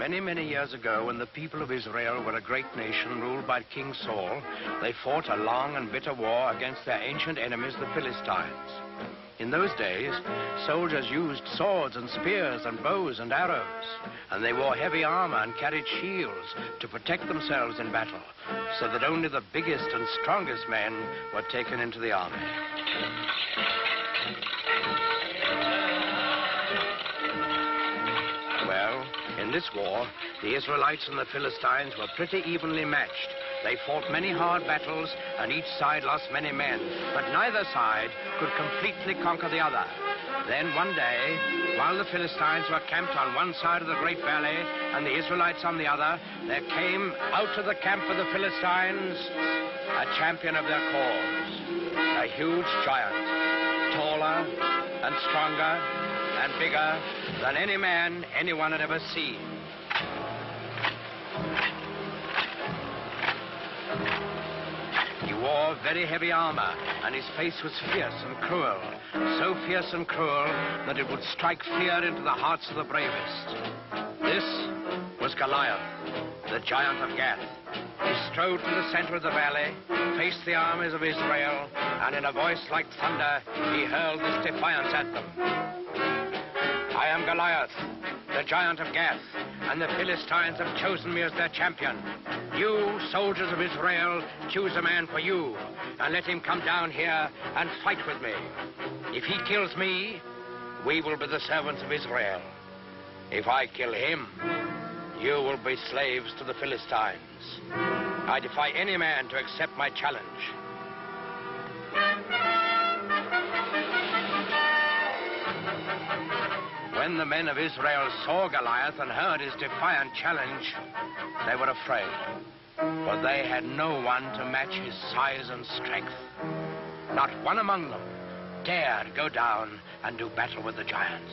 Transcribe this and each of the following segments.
Many, many years ago, when the people of Israel were a great nation ruled by King Saul, they fought a long and bitter war against their ancient enemies, the Philistines. In those days, soldiers used swords and spears and bows and arrows, and they wore heavy armor and carried shields to protect themselves in battle, so that only the biggest and strongest men were taken into the army. Well, in this war, the Israelites and the Philistines were pretty evenly matched. They fought many hard battles, and each side lost many men, but neither side could completely conquer the other. Then one day, while the Philistines were camped on one side of the great valley and the Israelites on the other, there came out of the camp of the Philistines a champion of their cause, a huge giant, taller and stronger and bigger than any man anyone had ever seen. He wore very heavy armor, and his face was fierce and cruel, so fierce and cruel that it would strike fear into the hearts of the bravest. This was Goliath, the giant of Gath. He strode to the center of the valley, faced the armies of Israel, and in a voice like thunder, he hurled this defiance at them. I am Goliath, the giant of Gath, and the Philistines have chosen me as their champion. You, soldiers of Israel, choose a man for you, and let him come down here and fight with me. If he kills me, we will be the servants of Israel. If I kill him, you will be slaves to the Philistines. I defy any man to accept my challenge. When the men of Israel saw Goliath and heard his defiant challenge, they were afraid, for they had no one to match his size and strength. Not one among them dared go down and do battle with the giants.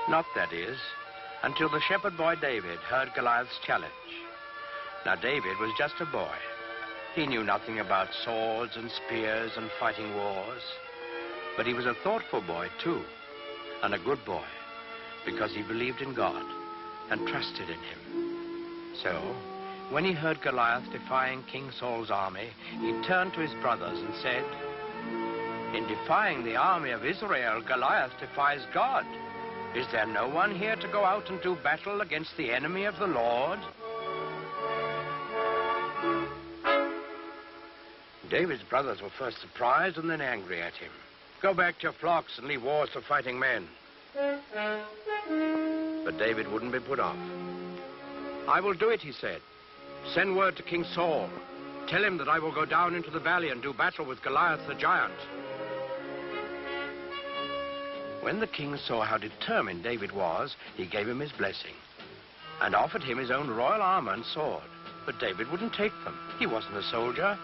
Not, that is, until the shepherd boy David heard Goliath's challenge. Now, David was just a boy. He knew nothing about swords and spears and fighting wars. But he was a thoughtful boy, too, and a good boy, because he believed in God and trusted in him. So, when he heard Goliath defying King Saul's army, he turned to his brothers and said, "In defying the army of Israel, Goliath defies God. Is there no one here to go out and do battle against the enemy of the Lord?" David's brothers were first surprised and then angry at him. "Go back to your flocks and leave wars for fighting men." But David wouldn't be put off. "I will do it," he said. "Send word to King Saul. Tell him that I will go down into the valley and do battle with Goliath the giant." When the king saw how determined David was, he gave him his blessing and offered him his own royal armor and sword. But David wouldn't take them. He wasn't a soldier.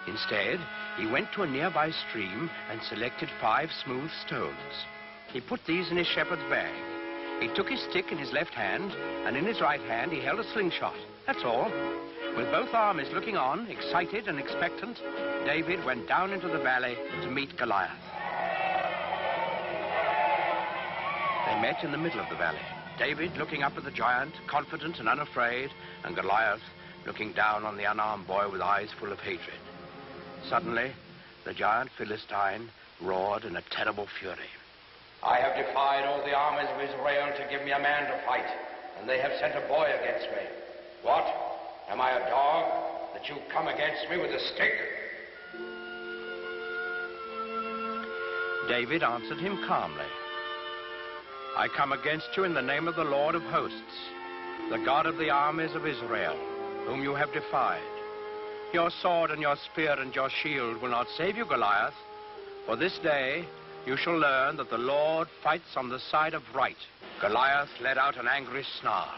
Instead, he went to a nearby stream and selected 5 smooth stones. He put these in his shepherd's bag. He took his stick in his left hand, and in his right hand he held a slingshot. That's all. With both armies looking on, excited and expectant, David went down into the valley to meet Goliath. They met in the middle of the valley. David looking up at the giant, confident and unafraid, and Goliath looking down on the unarmed boy with eyes full of hatred. Suddenly, the giant Philistine roared in a terrible fury. "I have defied all the armies of Israel to give me a man to fight, and they have sent a boy against me. What? Am I a dog that you come against me with a stick?" David answered him calmly. "I come against you in the name of the Lord of hosts, the God of the armies of Israel, whom you have defied. Your sword and your spear and your shield will not save you, Goliath, for this day you shall learn that the Lord fights on the side of right." Goliath let out an angry snarl.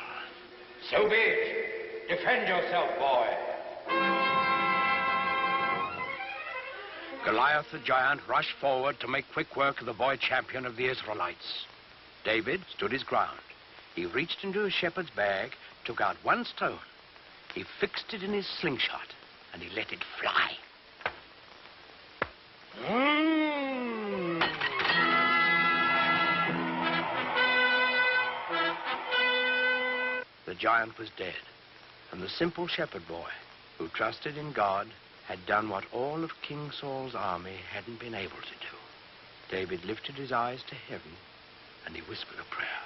"So be it. Defend yourself, boy." Goliath the giant rushed forward to make quick work of the boy champion of the Israelites. David stood his ground. He reached into his shepherd's bag, took out one stone. He fixed it in his slingshot, and he let it fly. giant was dead, and the simple shepherd boy, who trusted in God, had done what all of King Saul's army hadn't been able to do. David lifted his eyes to heaven, and he whispered a prayer.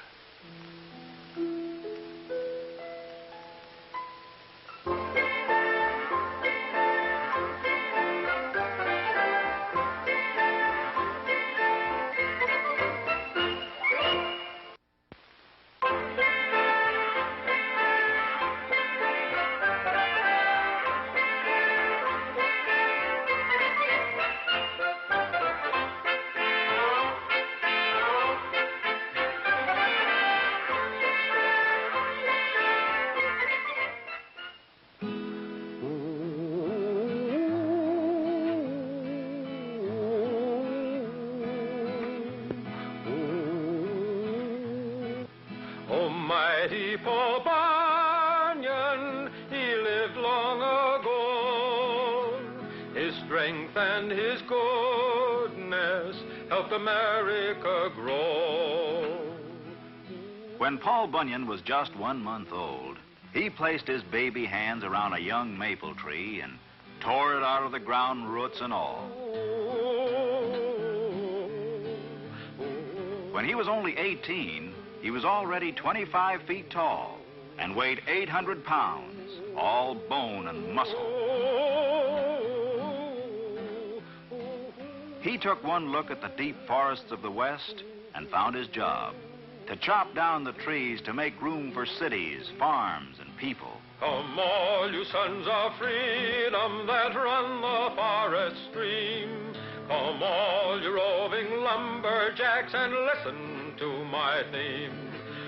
Mighty Paul Bunyan, he lived long ago. His strength and his goodness helped America grow. When Paul Bunyan was just 1 month old, he placed his baby hands around a young maple tree and tore it out of the ground, roots and all. When he was only 18, he was already 25 feet tall and weighed 800 pounds, all bone and muscle. He took one look at the deep forests of the West and found his job: to chop down the trees to make room for cities, farms, and people. Come all you sons of freedom that run the forest stream. Come all you roving lumberjacks and listen to my theme.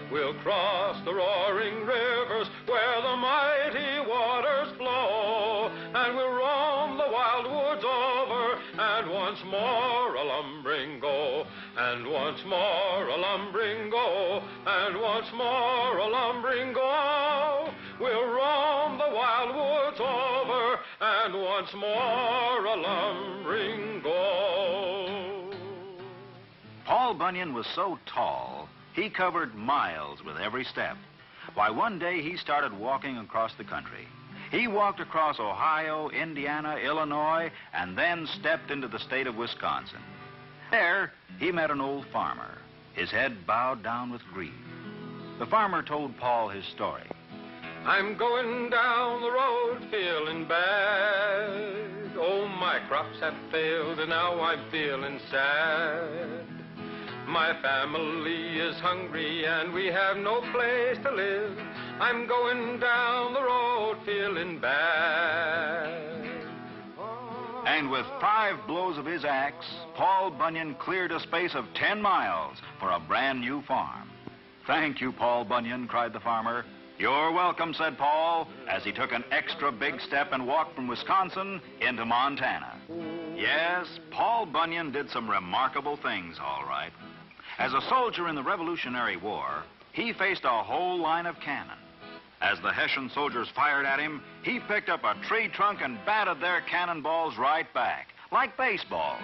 We'll cross the roaring rivers where the mighty waters flow, and we'll roam the wild woods over, and once more a lumbering go, and once more a lumbering go, and once more a lumbering go. We'll roam the wild woods over, and once more a lumbering go. Paul Bunyan was so tall, he covered miles with every step. Why, one day he started walking across the country. He walked across Ohio, Indiana, Illinois, and then stepped into the state of Wisconsin. There, he met an old farmer, his head bowed down with grief. The farmer told Paul his story. I'm going down the road feeling bad. Oh, my crops have failed and now I'm feeling sad. My family is hungry and we have no place to live. I'm going down the road feeling bad. And with 5 blows of his axe, Paul Bunyan cleared a space of 10 miles for a brand new farm. Thank you, Paul Bunyan, cried the farmer. You're welcome, said Paul, as he took an extra big step and walked from Wisconsin into Montana. Yes, Paul Bunyan did some remarkable things, all right. As a soldier in the Revolutionary War, he faced a whole line of cannon. As the Hessian soldiers fired at him, he picked up a tree trunk and batted their cannonballs right back, like baseballs.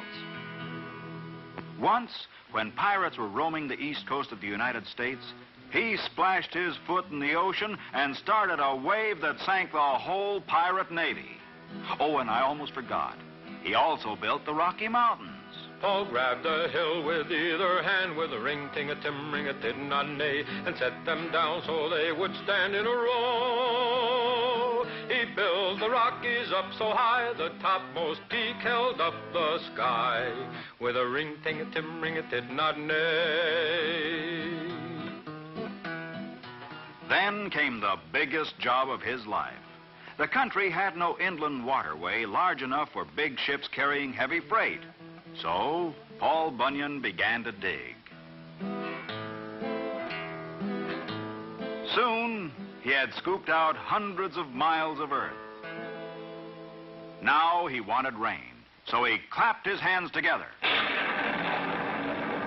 Once, when pirates were roaming the east coast of the United States, he splashed his foot in the ocean and started a wave that sank the whole pirate navy. Oh, and I almost forgot. He also built the Rocky Mountains. Paul grabbed a hill with either hand with a ring-ting-a-tim-ring-a-tid-not-nay and set them down so they would stand in a row. He built the Rockies up so high the topmost peak held up the sky with a ring-ting-a-tim-ring-a-tid-not-nay. Then came the biggest job of his life. The country had no inland waterway large enough for big ships carrying heavy freight. So Paul Bunyan began to dig. Soon, he had scooped out hundreds of miles of earth. Now he wanted rain, so he clapped his hands together.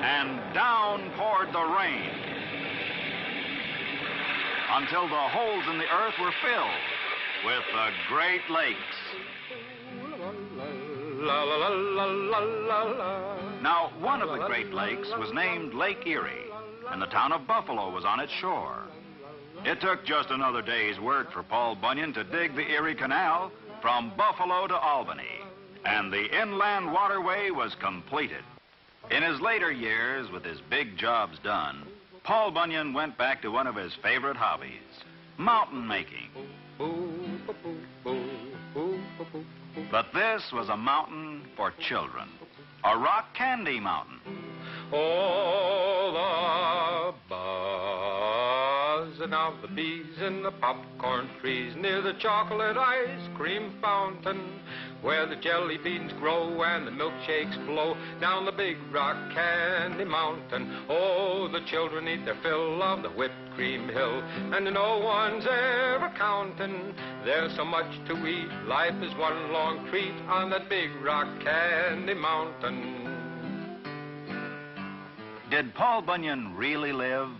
And down poured the rain, until the holes in the earth were filled with the Great Lakes. La, la, la, la, la, la, la. Now, one of the Great Lakes was named Lake Erie, and the town of Buffalo was on its shore. It took just another day's work for Paul Bunyan to dig the Erie Canal from Buffalo to Albany, and the inland waterway was completed. In his later years, with his big jobs done, Paul Bunyan went back to one of his favorite hobbies, mountain making. But this was a mountain for children, a rock candy mountain. Oh, the buzzing of the bees in the popcorn trees near the chocolate ice cream fountain, where the jelly beans grow and the milkshakes flow down the big rock candy mountain. Oh, the children eat their fill of the whipped cream hill, and no one's ever counting. There's so much to eat, life is one long treat on that big rock candy mountain. Did Paul Bunyan really live?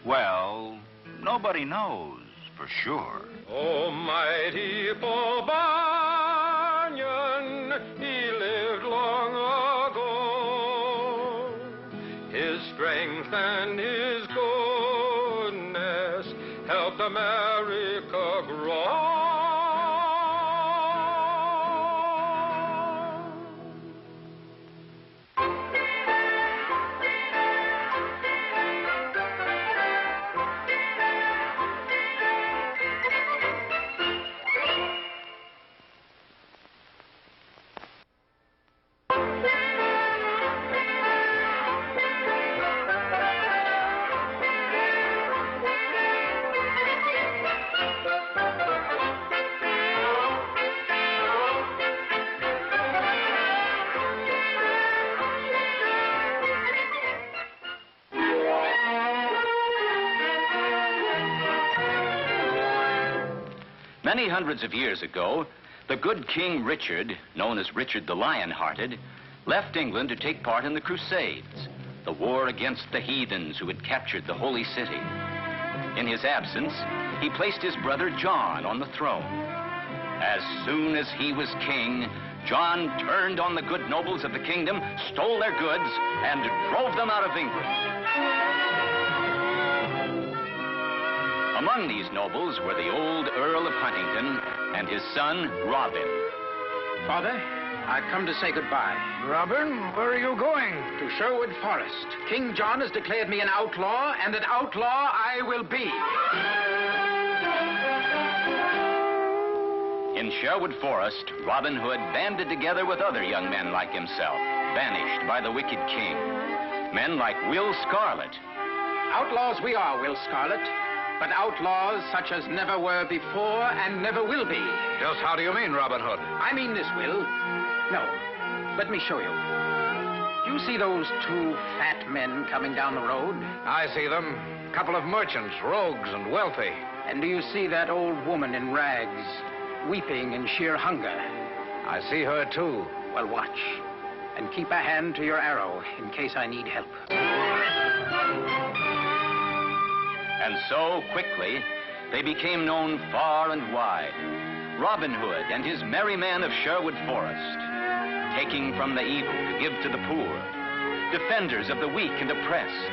Well, nobody knows for sure. Oh, mighty Paul Bunyan, he lived long ago. His strength and his goodness helped America grow. Many hundreds of years ago, the good King Richard, known as Richard the Lion-Hearted, left England to take part in the Crusades, the war against the heathens who had captured the Holy City. In his absence, he placed his brother John on the throne. As soon as he was king, John turned on the good nobles of the kingdom, stole their goods, and drove them out of England. Among these nobles were the old Earl of Huntingdon and his son, Robin. Father, I've come to say goodbye. Robin, where are you going? To Sherwood Forest. King John has declared me an outlaw, and an outlaw I will be. In Sherwood Forest, Robin Hood banded together with other young men like himself, banished by the wicked king. Men like Will Scarlet. Outlaws we are, Will Scarlet, but outlaws such as never were before and never will be. Just how do you mean, Robin Hood? I mean this, Will. No, let me show you. Do you see those two fat men coming down the road? I see them. A couple of merchants, rogues and wealthy. And do you see that old woman in rags, weeping in sheer hunger? I see her, too. Well, watch, and keep a hand to your arrow in case I need help. And so, quickly, they became known far and wide. Robin Hood and his merry men of Sherwood Forest, taking from the evil to give to the poor, defenders of the weak and oppressed,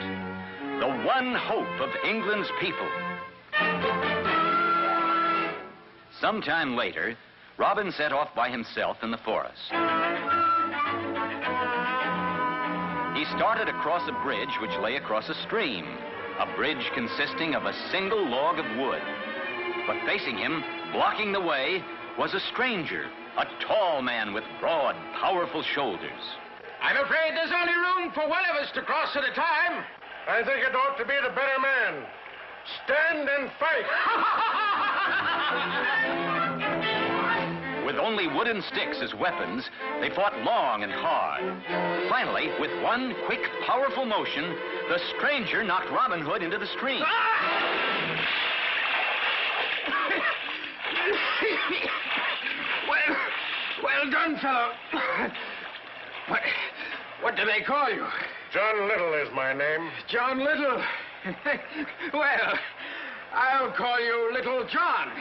the one hope of England's people. Sometime later, Robin set off by himself in the forest. He started across a bridge which lay across a stream, a bridge consisting of a single log of wood. But facing him, blocking the way, was a stranger, a tall man with broad, powerful shoulders. I'm afraid there's only room for one of us to cross at a time. I think it ought to be the better man. Stand and fight. With only wooden sticks as weapons, they fought long and hard. Finally, with one quick, powerful motion, the stranger knocked Robin Hood into the stream. Well done, fellow. What do they call you? John Little is my name. John Little. Well, I'll call you Little John.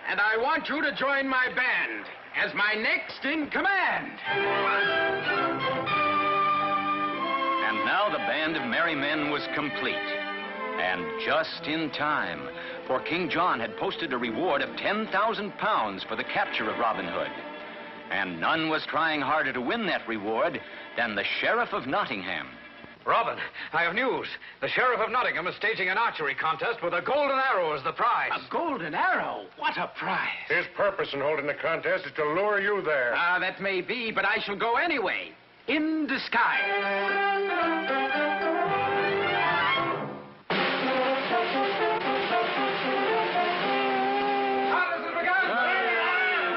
And I want you to join my band as my next in command. And now the band of merry men was complete. And just in time, for King John had posted a reward of 10,000 pounds for the capture of Robin Hood. And none was trying harder to win that reward than the Sheriff of Nottingham. Robin, I have news. The Sheriff of Nottingham is staging an archery contest with a golden arrow as the prize. A golden arrow? What a prize. His purpose in holding the contest is to lure you there. That may be, but I shall go anyway. In disguise.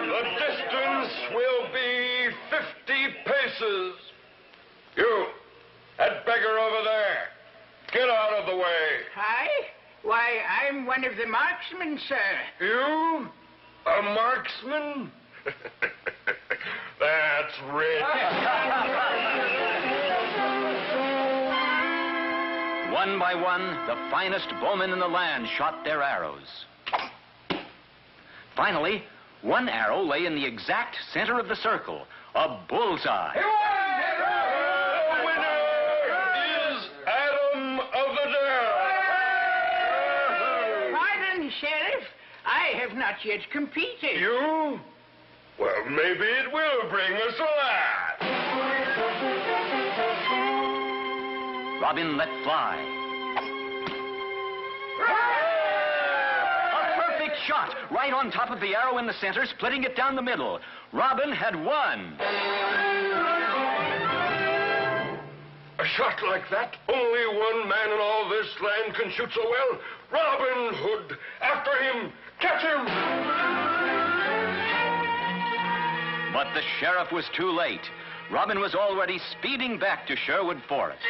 The distance will be 50 paces. You, that beggar over there, get out of the way. I? Why, I'm one of the marksmen, sir. You? A marksman? That's rich. One by one, the finest bowmen in the land shot their arrows. Finally, one arrow lay in the exact center of the circle, a bullseye. The winner is Adam of the Dell. Pardon, Sheriff. I have not yet competed. You? Well, maybe it will bring us a laugh. Robin let fly. A perfect shot, right on top of the arrow in the center, splitting it down the middle. Robin had won. A shot like that, only one man in all this land can shoot so well. Robin Hood, after him, catch him! But the sheriff was too late. Robin was already speeding back to Sherwood Forest.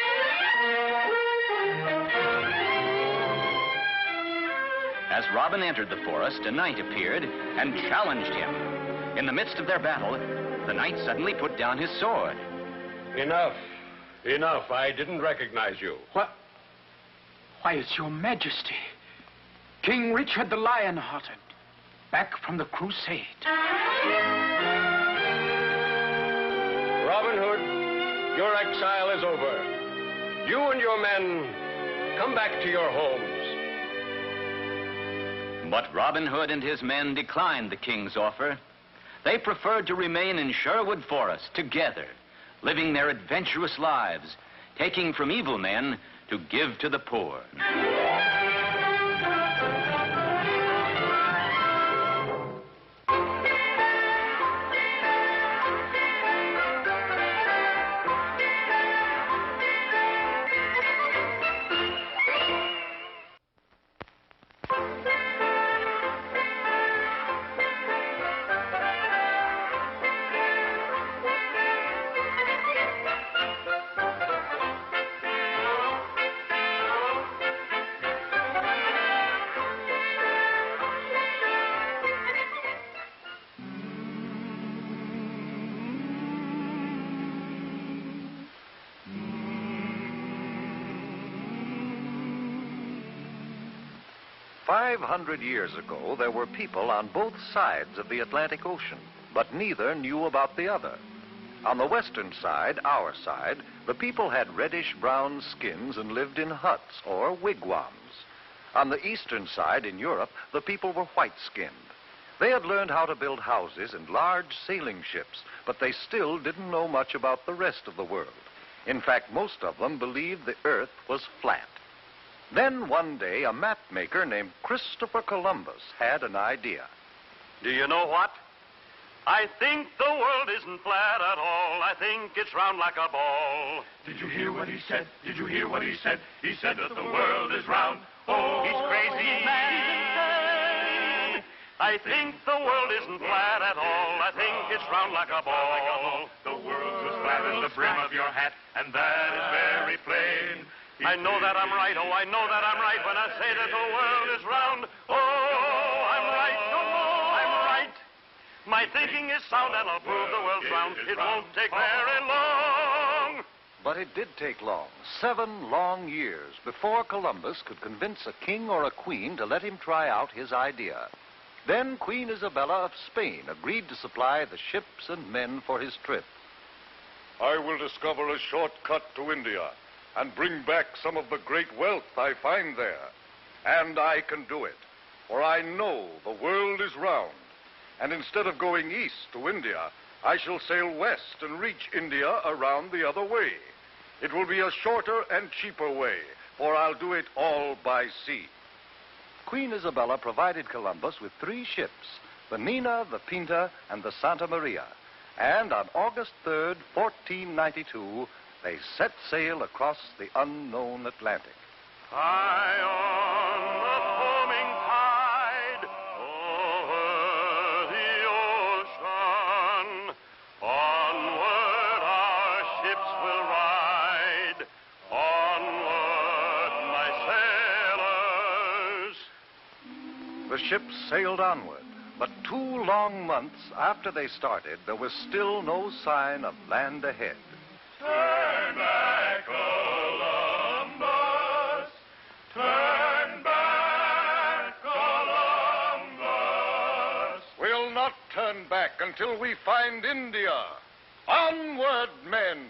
As Robin entered the forest, a knight appeared and challenged him. In the midst of their battle, the knight suddenly put down his sword. Enough. Enough. I didn't recognize you. What? Why, it's your majesty. King Richard the Lion-Hearted, back from the crusade. Robin Hood, your exile is over. You and your men, come back to your homes. But Robin Hood and his men declined the king's offer. They preferred to remain in Sherwood Forest together, living their adventurous lives, taking from evil men to give to the poor. "500 years ago, there were people on both sides of the Atlantic Ocean, but neither knew about the other. On the western side, our side, the people had reddish-brown skins and lived in huts or wigwams. On the eastern side, in Europe, the people were white-skinned. They had learned how to build houses and large sailing ships, but they still didn't know much about the rest of the world. In fact, most of them believed the earth was flat. Then one day, a map maker named Christopher Columbus had an idea. Do you know what? I think the world isn't flat at all. I think it's round like a ball. Did you hear what he said? Did you hear what he said? He said that the world is round. Oh, He's crazy, man. I think the world isn't flat at all. I think it's round like a ball. The world's as flat as the brim of your hat, and that is very plain. I know that I'm right, oh, I know that I'm right when I say that the world is round. Oh, I'm right, oh, I'm right. My thinking is sound and I'll prove the world's round. It won't take very long. But it did take long, 7 long years, before Columbus could convince a king or a queen to let him try out his idea. Then Queen Isabella of Spain agreed to supply the ships and men for his trip. I will discover a shortcut to India, and bring back some of the great wealth I find there. And I can do it, for I know the world is round. And instead of going east to India, I shall sail west and reach India around the other way. It will be a shorter and cheaper way, for I'll do it all by sea. Queen Isabella provided Columbus with 3 ships, the Nina, the Pinta, and the Santa Maria. And on August 3rd, 1492, they set sail across the unknown Atlantic. High on the foaming tide, over the ocean, onward our ships will ride, onward, my sailors. The ships sailed onward, but 2 long months after they started, there was still no sign of land ahead. Turn back, Columbus! Turn back, Columbus! We'll not turn back until we find India. Onward, men!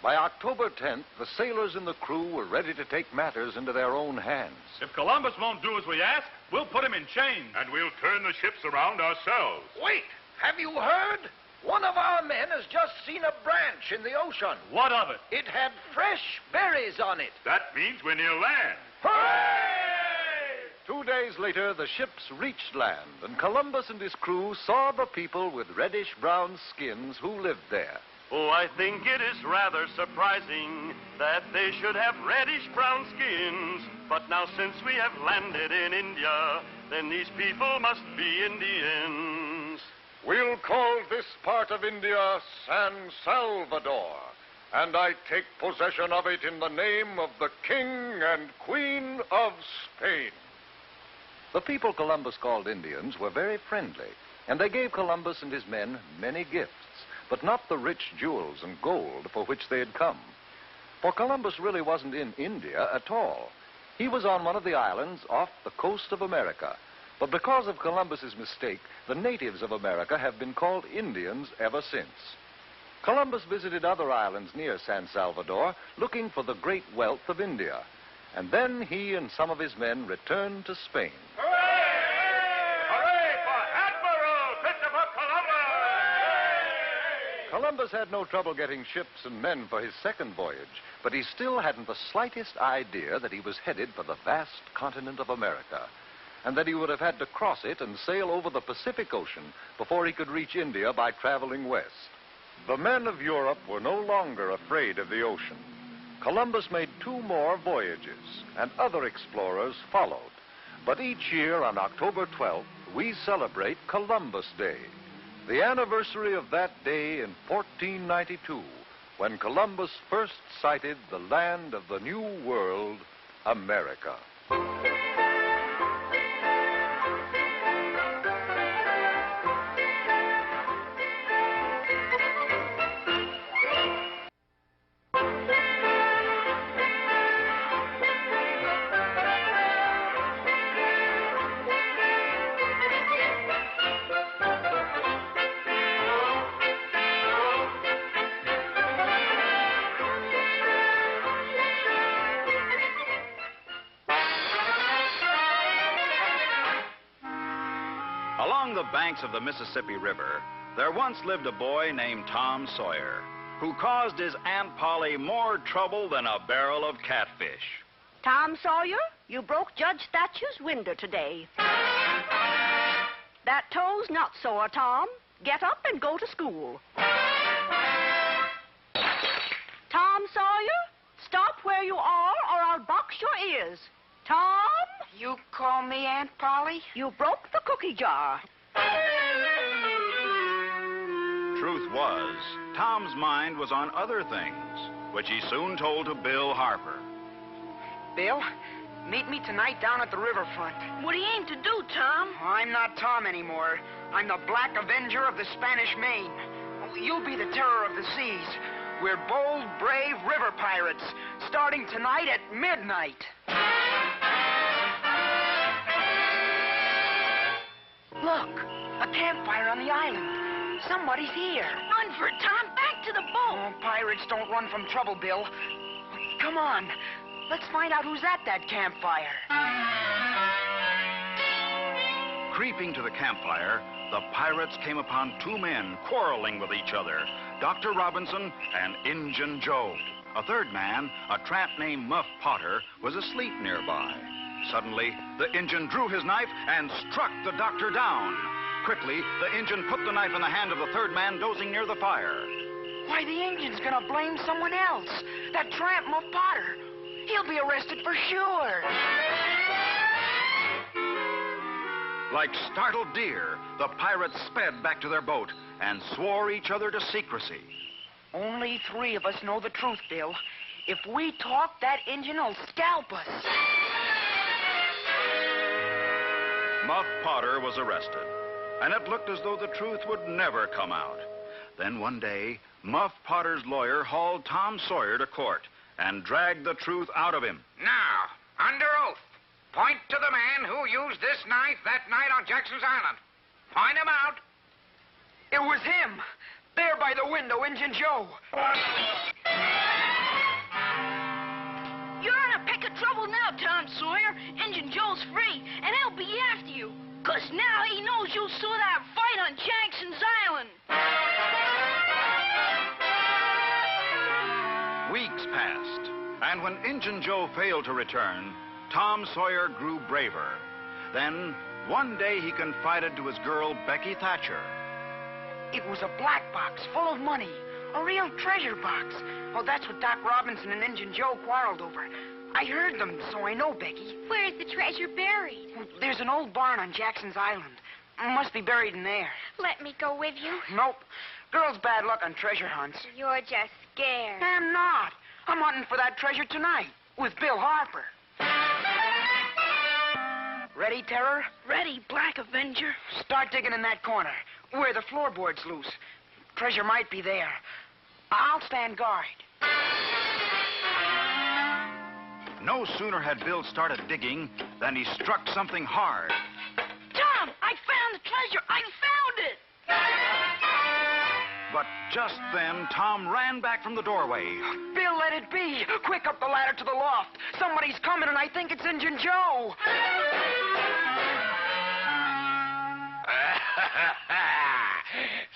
By October 10th, the sailors and the crew were ready to take matters into their own hands. If Columbus won't do as we ask, we'll put him in chains. And we'll turn the ships around ourselves. Wait! Have you heard? One of our men has just seen a branch in the ocean. What of it? It had fresh berries on it. That means we're near land. Hooray! 2 days later, the ships reached land, and Columbus and his crew saw the people with reddish-brown skins who lived there. Oh, I think it is rather surprising that they should have reddish-brown skins. But now since we have landed in India, then these people must be Indians. We'll call this part of India San Salvador, and I take possession of it in the name of the King and Queen of Spain. The people Columbus called Indians were very friendly, and they gave Columbus and his men many gifts, but not the rich jewels and gold for which they had come. For Columbus really wasn't in India at all. He was on one of the islands off the coast of America. But because of Columbus's mistake, the natives of America have been called Indians ever since. Columbus visited other islands near San Salvador, looking for the great wealth of India. And then he and some of his men returned to Spain. Hooray for Admiral Christopher Columbus! Columbus had no trouble getting ships and men for his second voyage, but he still hadn't the slightest idea that he was headed for the vast continent of America, and that he would have had to cross it and sail over the Pacific Ocean before he could reach India by traveling west. The men of Europe were no longer afraid of the ocean. Columbus made 2 more voyages, and other explorers followed. But each year on October 12th, we celebrate Columbus Day, the anniversary of that day in 1492, when Columbus first sighted the land of the New World, America. Along the banks of the Mississippi River, there once lived a boy named Tom Sawyer, who caused his Aunt Polly more trouble than a barrel of catfish. Tom Sawyer, you broke Judge Thatcher's window today. That toe's not sore, Tom. Get up and go to school. Tom Sawyer, stop where you are or I'll box your ears. Tom? You call me Aunt Polly? You broke the cookie jar. Truth was, Tom's mind was on other things, which he soon told to Bill Harper. Bill, meet me tonight down at the riverfront. What do you aim to do, Tom? I'm not Tom anymore. I'm the Black Avenger of the Spanish Main. You'll be the terror of the seas. We're bold, brave river pirates, starting tonight at midnight. Look, a campfire on the island. Somebody's here. Run for it, Tom. Back to the boat. Oh, pirates don't run from trouble, Bill. come on. Let's find out who's at that campfire. Creeping to the campfire, the pirates came upon two men quarreling with each other, Dr. Robinson and Injun Joe. A third man, a tramp named Muff Potter, was asleep nearby. Suddenly, the Injun drew his knife and struck the doctor down. Quickly, the Injun put the knife in the hand of the third man dozing near the fire. Why, the Injun's gonna blame someone else. That tramp, Muff Potter. He'll be arrested for sure. Like startled deer, the pirates sped back to their boat and swore each other to secrecy. Only 3 of us know the truth, Bill. If we talk, that Injun will scalp us. Muff Potter was arrested, and it looked as though the truth would never come out. Then one day, Muff Potter's lawyer hauled Tom Sawyer to court and dragged the truth out of him. Now, under oath, point to the man who used this knife that night on Jackson's Island. Point him out. It was him. There by the window, Injun Joe. You're in a peck of trouble now, Tom Sawyer. Injun Joe's free, and he'll be after you. 'Cause now he knows you saw that fight on Jackson's Island. Weeks passed, and when Injun Joe failed to return, Tom Sawyer grew braver. Then, one day he confided to his girl, Becky Thatcher. It was a black box full of money. A real treasure box. Oh, that's what Doc Robinson and Injun Joe quarreled over. I heard them, so I know, Becky. Where's the treasure buried? There's an old barn on Jackson's Island. Must be buried in there. Let me go with you. Nope. Girls' bad luck on treasure hunts. You're just scared. I'm not. I'm hunting for that treasure tonight with Bill Harper. Ready, Terror? Ready, Black Avenger. Start digging in that corner, where the floorboard's loose. Treasure might be there. I'll stand guard. No sooner had Bill started digging than he struck something hard. Tom, I found the treasure. I found it. But just then, Tom ran back from the doorway. Bill, let it be. Quick, up the ladder to the loft. Somebody's coming, and I think it's Injun Joe.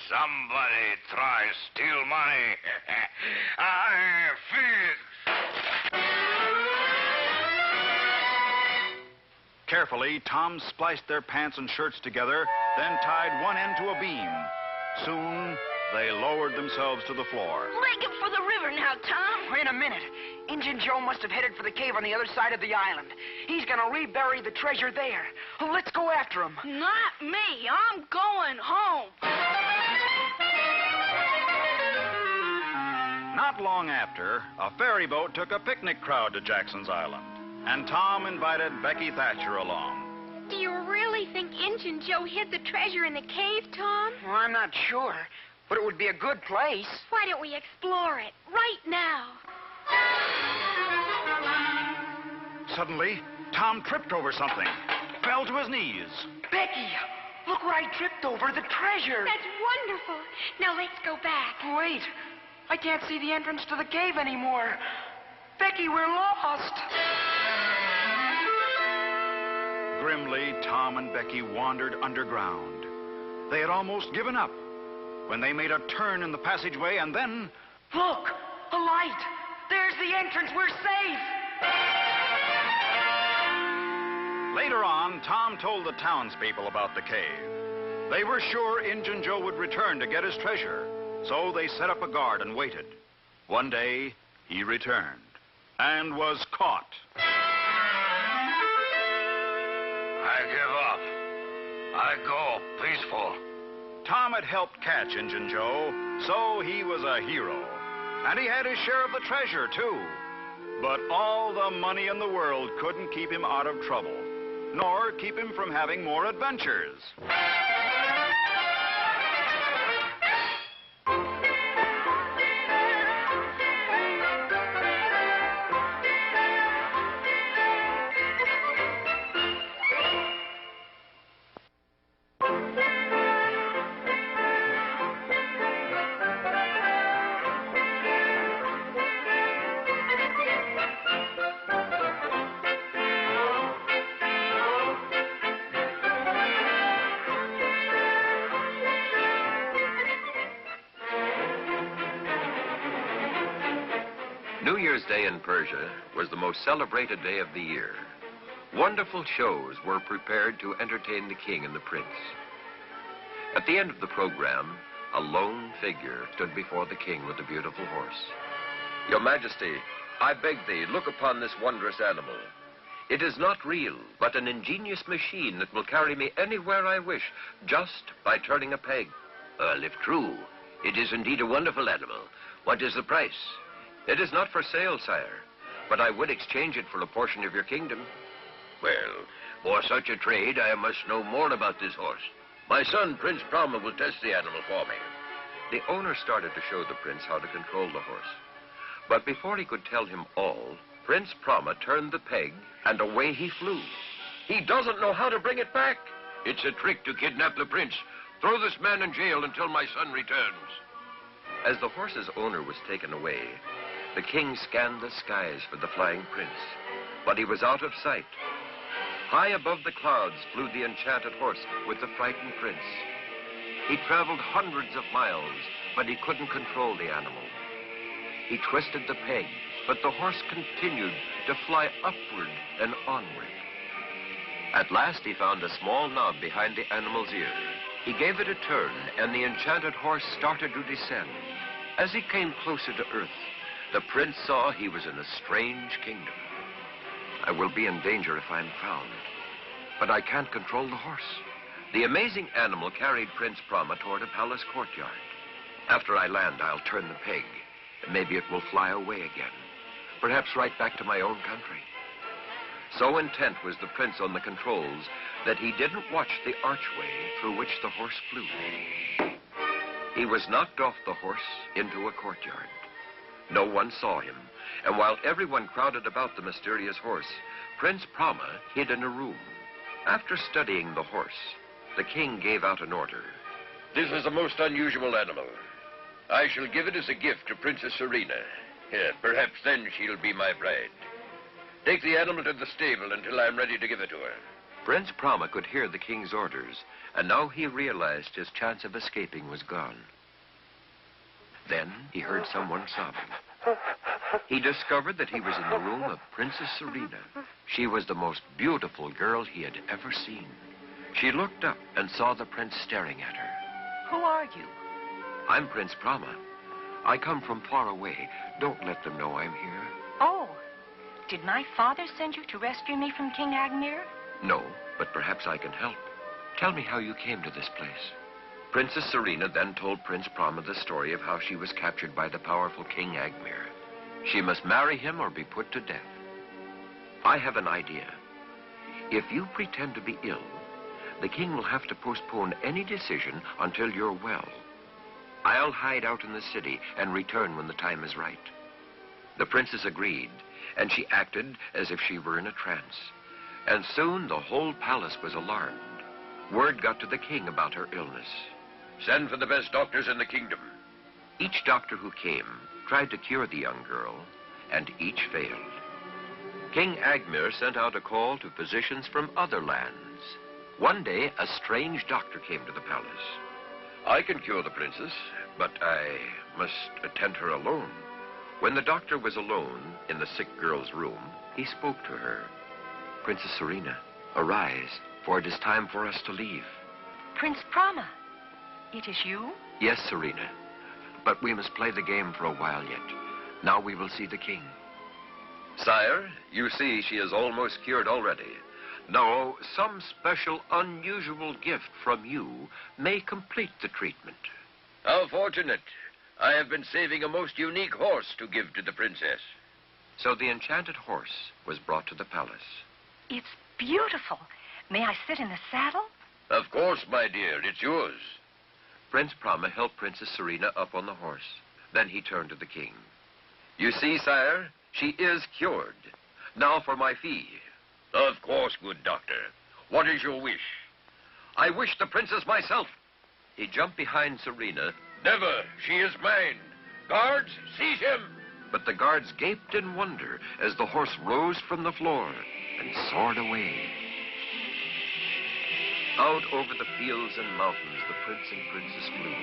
Somebody try steal money. I fix. Carefully, Tom spliced their pants and shirts together, then tied one end to a beam. Soon, they lowered themselves to the floor. Leg it for the river now, Tom. Wait a minute. Injun Joe must have headed for the cave on the other side of the island. He's gonna rebury the treasure there. Let's go after him. Not me. I'm going home. Not long after, a ferry boat took a picnic crowd to Jackson's Island, and Tom invited Becky Thatcher along. Do you really think Injun Joe hid the treasure in the cave, Tom? Well, I'm not sure, but it would be a good place. Why don't we explore it right now? Suddenly, Tom tripped over something, fell to his knees. Becky, look what I tripped over, the treasure. That's wonderful. Now let's go back. Wait, I can't see the entrance to the cave anymore. Becky, we're lost. Grimly, Tom and Becky wandered underground. They had almost given up when they made a turn in the passageway, and then... Look, a light. There's the entrance. We're safe. Later on, Tom told the townspeople about the cave. They were sure Injun Joe would return to get his treasure, so they set up a guard and waited. One day, he returned and was caught. I give up. I go peaceful. Tom had helped catch Injun Joe, so he was a hero. And he had his share of the treasure, too. But all the money in the world couldn't keep him out of trouble, nor keep him from having more adventures. New Year's Day in Persia was the most celebrated day of the year. Wonderful shows were prepared to entertain the king and the prince. At the end of the program, a lone figure stood before the king with a beautiful horse. Your Majesty, I beg thee, look upon this wondrous animal. It is not real, but an ingenious machine that will carry me anywhere I wish, just by turning a peg. Well, if true, it is indeed a wonderful animal. What is the price? It is not for sale, sire, but I would exchange it for a portion of your kingdom. Well, for such a trade, I must know more about this horse. My son, Prince Brahma, will test the animal for me. The owner started to show the prince how to control the horse. But before he could tell him all, Prince Brahma turned the peg, and away he flew. He doesn't know how to bring it back. It's a trick to kidnap the prince. Throw this man in jail until my son returns. As the horse's owner was taken away, the king scanned the skies for the flying prince, but he was out of sight. High above the clouds flew the enchanted horse with the frightened prince. He traveled hundreds of miles, but he couldn't control the animal. He twisted the peg, but the horse continued to fly upward and onward. At last he found a small knob behind the animal's ear. He gave it a turn, and the enchanted horse started to descend. As he came closer to earth, the prince saw he was in a strange kingdom. I will be in danger if I'm found, but I can't control the horse. The amazing animal carried Prince Brahma toward a palace courtyard. After I land, I'll turn the peg, and maybe it will fly away again, perhaps right back to my own country. So intent was the prince on the controls that he didn't watch the archway through which the horse flew. He was knocked off the horse into a courtyard. No one saw him, and while everyone crowded about the mysterious horse, Prince Brahma hid in a room. After studying the horse, the king gave out an order. This is a most unusual animal. I shall give it as a gift to Princess Serena. Perhaps then she'll be my bride. Take the animal to the stable until I'm ready to give it to her. Prince Brahma could hear the king's orders, and now he realized his chance of escaping was gone. Then he heard someone sobbing. He discovered that he was in the room of Princess Serena. She was the most beautiful girl he had ever seen. She looked up and saw the prince staring at her. Who are you? I'm Prince Brahma. I come from far away. Don't let them know I'm here. Oh, did my father send you to rescue me from King Agmir? No, but perhaps I can help. Tell me how you came to this place. Princess Serena then told Prince Brahma the story of how she was captured by the powerful King Agmir. She must marry him or be put to death. I have an idea. If you pretend to be ill, the king will have to postpone any decision until you're well. I'll hide out in the city and return when the time is right. The princess agreed, and she acted as if she were in a trance. And soon the whole palace was alarmed. Word got to the king about her illness. Send for the best doctors in the kingdom. Each doctor who came tried to cure the young girl, and each failed. King Agmir sent out a call to physicians from other lands. One day, a strange doctor came to the palace. I can cure the princess, but I must attend her alone. When the doctor was alone in the sick girl's room, he spoke to her. Princess Serena, arise, for it is time for us to leave. Prince Brahma, it is you? Yes, Serena, but we must play the game for a while yet. Now we will see the king. Sire, you see she is almost cured already. No, some special, unusual gift from you may complete the treatment. How fortunate. I have been saving a most unique horse to give to the princess. So the enchanted horse was brought to the palace. It's beautiful. May I sit in the saddle? Of course, my dear. It's yours. Prince Brahma helped Princess Serena up on the horse. Then he turned to the king. You see, sire, she is cured. Now for my fee. Of course, good doctor. What is your wish? I wish the princess myself. He jumped behind Serena. Never. She is mine. Guards, seize him. But the guards gaped in wonder as the horse rose from the floor and soared away. Out over the fields and mountains, the prince and princess flew.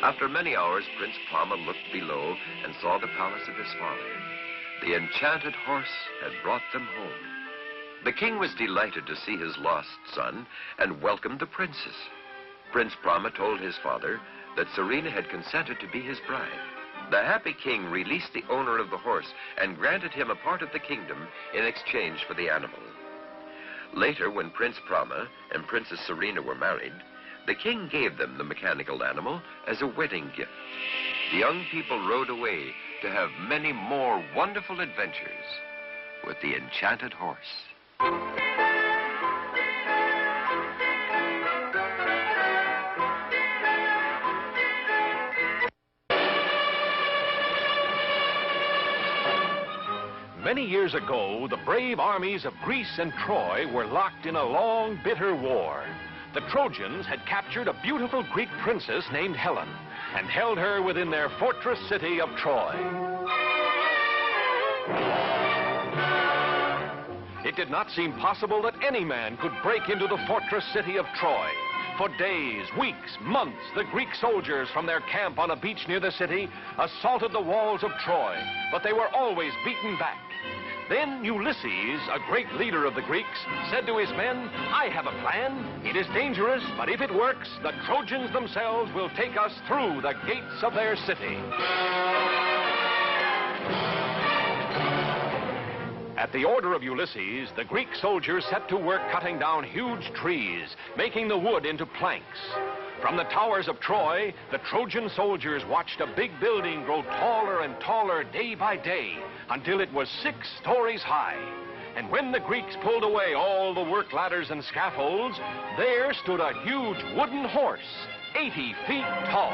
After many hours, Prince Brahma looked below and saw the palace of his father. The enchanted horse had brought them home. The king was delighted to see his lost son and welcomed the princess. Prince Brahma told his father that Serena had consented to be his bride. The happy king released the owner of the horse and granted him a part of the kingdom in exchange for the animal. Later, when Prince Brahma and Princess Serena were married, the king gave them the mechanical animal as a wedding gift. The young people rode away to have many more wonderful adventures with the enchanted horse. Many years ago, the brave armies of Greece and Troy were locked in a long, bitter war. The Trojans had captured a beautiful Greek princess named Helen and held her within their fortress city of Troy. It did not seem possible that any man could break into the fortress city of Troy. For days, weeks, months, the Greek soldiers from their camp on a beach near the city assaulted the walls of Troy, but they were always beaten back. Then Ulysses, a great leader of the Greeks, said to his men, "I have a plan. It is dangerous, but if it works, the Trojans themselves will take us through the gates of their city." At the order of Ulysses, the Greek soldiers set to work cutting down huge trees, making the wood into planks. From the towers of Troy, the Trojan soldiers watched a big building grow taller and taller day by day until it was 6 stories high. And when the Greeks pulled away all the work ladders and scaffolds, there stood a huge wooden horse, 80 feet tall.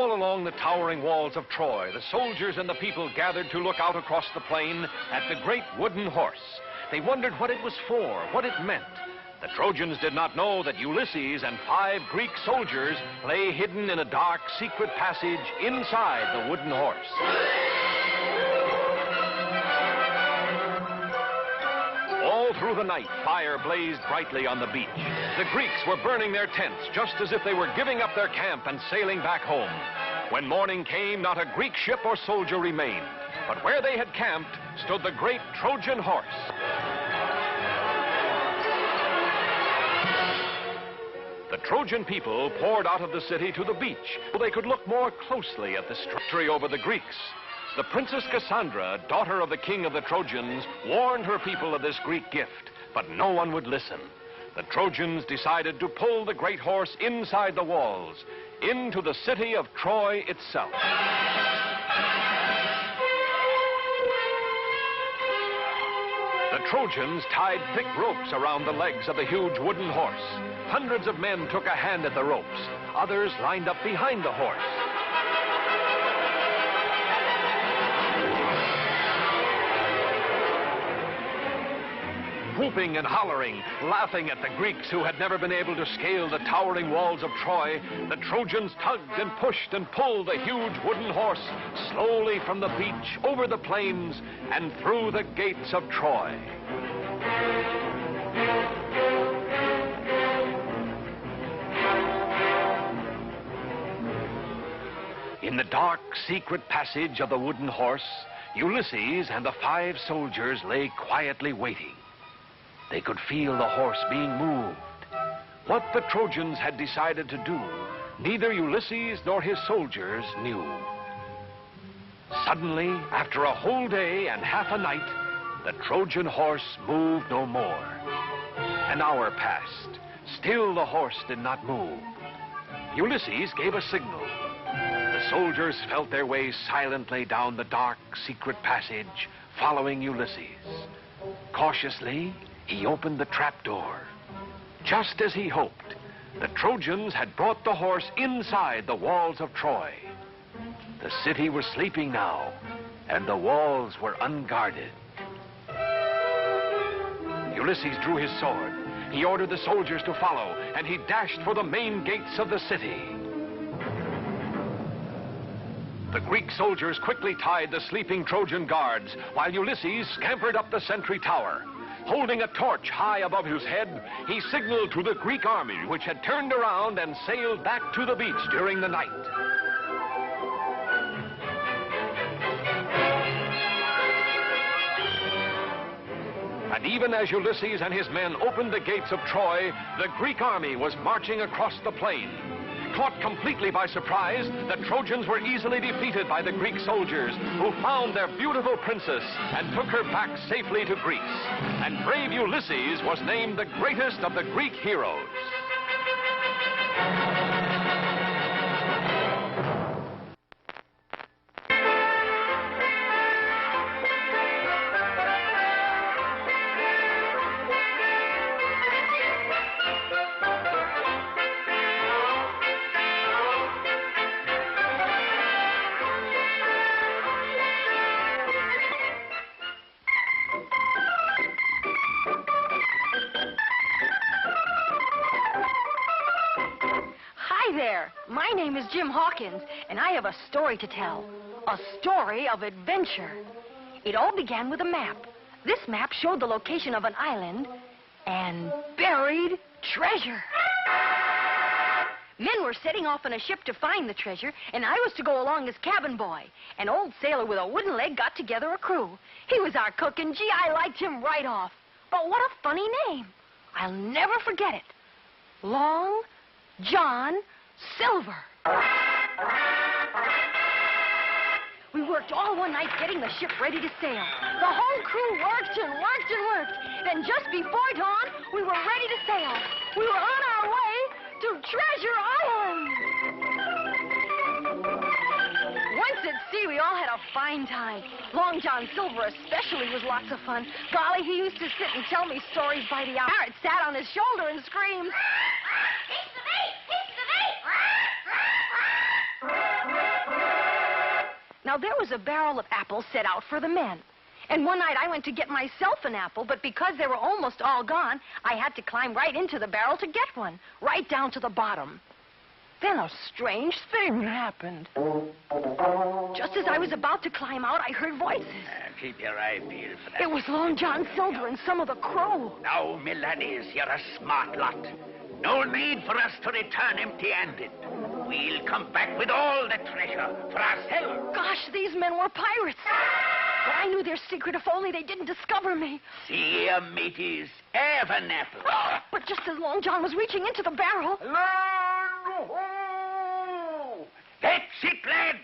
Along the towering walls of Troy, the soldiers and the people gathered to look out across the plain at the great wooden horse. They wondered what it was for, what it meant. The Trojans did not know that Ulysses and 5 Greek soldiers lay hidden in a dark, secret passage inside the wooden horse. All through the night, fire blazed brightly on the beach. The Greeks were burning their tents just as if they were giving up their camp and sailing back home. When morning came, not a Greek ship or soldier remained, but where they had camped stood the great Trojan horse. The Trojan people poured out of the city to the beach so they could look more closely at the victory over the Greeks. The Princess Cassandra, daughter of the king of the Trojans, warned her people of this Greek gift, but no one would listen. The Trojans decided to pull the great horse inside the walls, into the city of Troy itself. The Trojans tied thick ropes around the legs of the huge wooden horse. Hundreds of men took a hand at the ropes. Others lined up behind the horse. Whooping and hollering, laughing at the Greeks who had never been able to scale the towering walls of Troy, the Trojans tugged and pushed and pulled the huge wooden horse slowly from the beach, over the plains, and through the gates of Troy. In the dark, secret passage of the wooden horse, Ulysses and the 5 soldiers lay quietly waiting. They could feel the horse being moved. What the Trojans had decided to do, neither Ulysses nor his soldiers knew. Suddenly, after a whole day and half a night, the Trojan horse moved no more. An hour passed. Still the horse did not move. Ulysses gave a signal. The soldiers felt their way silently down the dark, secret passage, following Ulysses. Cautiously, he opened the trapdoor. Just as he hoped, the Trojans had brought the horse inside the walls of Troy. The city was sleeping now, and the walls were unguarded. Ulysses drew his sword. He ordered the soldiers to follow, and he dashed for the main gates of the city. The Greek soldiers quickly tied the sleeping Trojan guards, while Ulysses scampered up the sentry tower. Holding a torch high above his head, he signaled to the Greek army, which had turned around and sailed back to the beach during the night. And even as Ulysses and his men opened the gates of Troy, the Greek army was marching across the plain. Caught completely by surprise, the Trojans were easily defeated by the Greek soldiers, who found their beautiful princess and took her back safely to Greece. And brave Ulysses was named the greatest of the Greek heroes. My name is Jim Hawkins, and I have a story to tell. A story of adventure. It all began with a map. This map showed the location of an island and buried treasure. Men were setting off on a ship to find the treasure, and I was to go along as cabin boy. An old sailor with a wooden leg got together a crew. He was our cook, and gee, I liked him right off. But what a funny name. I'll never forget it. Long John Silver. We worked all one night getting the ship ready to sail. The whole crew worked and worked and worked. Then just before dawn, we were ready to sail. We were on our way to Treasure Island. Once at sea, we all had a fine time. Long John Silver especially was lots of fun. Golly, he used to sit and tell me stories by the hour. Parrot sat on his shoulder and screamed, Now, there was a barrel of apples set out for the men. And one night I went to get myself an apple, but because they were almost all gone, I had to climb right into the barrel to get one, right down to the bottom. Then a strange thing happened. Just as I was about to climb out, I heard voices. Keep your eye peeled for that. It was Long John Silver and some of the crew. Now, me laddies, you're a smart lot. No need for us to return empty-handed. We'll come back with all the treasure for ourselves. Gosh, these men were pirates. But I knew their secret if only they didn't discover me. See here, mateys, have an apple. But just as Long John was reaching into the barrel... Land ho! That's it, lads.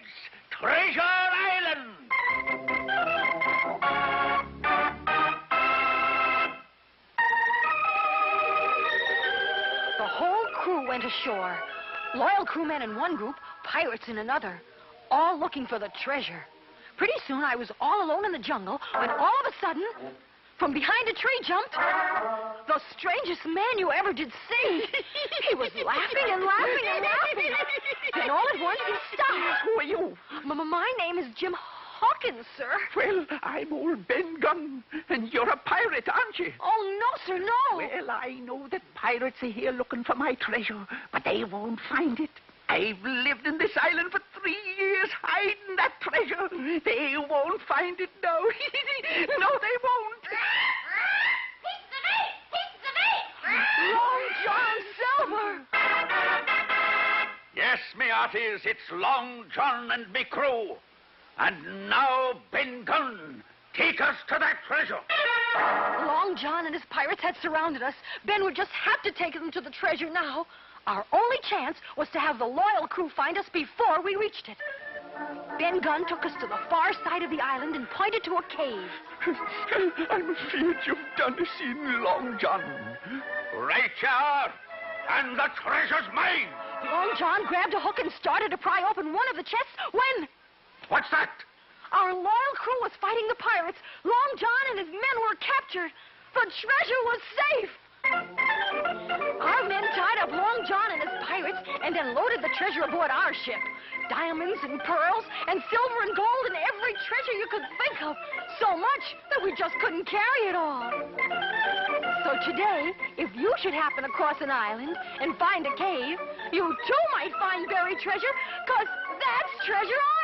Treasure Island. The whole crew went ashore. Loyal crewmen in one group, pirates in another, all looking for the treasure. Pretty soon I was all alone in the jungle when all of a sudden, from behind a tree jumped the strangest man you ever did see. He was laughing and laughing and laughing. Then all at once he stopped. Who are you? My name is Jim Hawkins, sir. Well, I'm old Ben Gunn, and you're a pirate, aren't you? Oh, no, sir, no. Well, I know that pirates are here looking for my treasure, but they won't find it. I've lived in this island for 3 years hiding that treasure. They won't find it now. No, they won't. Long John Silver. Yes, me hearties, it's Long John and me crew. And now, Ben Gunn, take us to that treasure. Long John and his pirates had surrounded us. Ben would just have to take them to the treasure now. Our only chance was to have the loyal crew find us before we reached it. Ben Gunn took us to the far side of the island and pointed to a cave. I'm afraid you've done us in, Long John. Right you are. And the treasure's mine. Long John grabbed a hook and started to pry open one of the chests when... What's that? Our loyal crew was fighting the pirates. Long John and his men were captured. The treasure was safe. Our men tied up Long John and his pirates and then loaded the treasure aboard our ship. Diamonds and pearls and silver and gold and every treasure you could think of. So much that we just couldn't carry it all. So today, if you should happen across an island and find a cave, you too might find buried treasure, 'cause that's Treasure Island.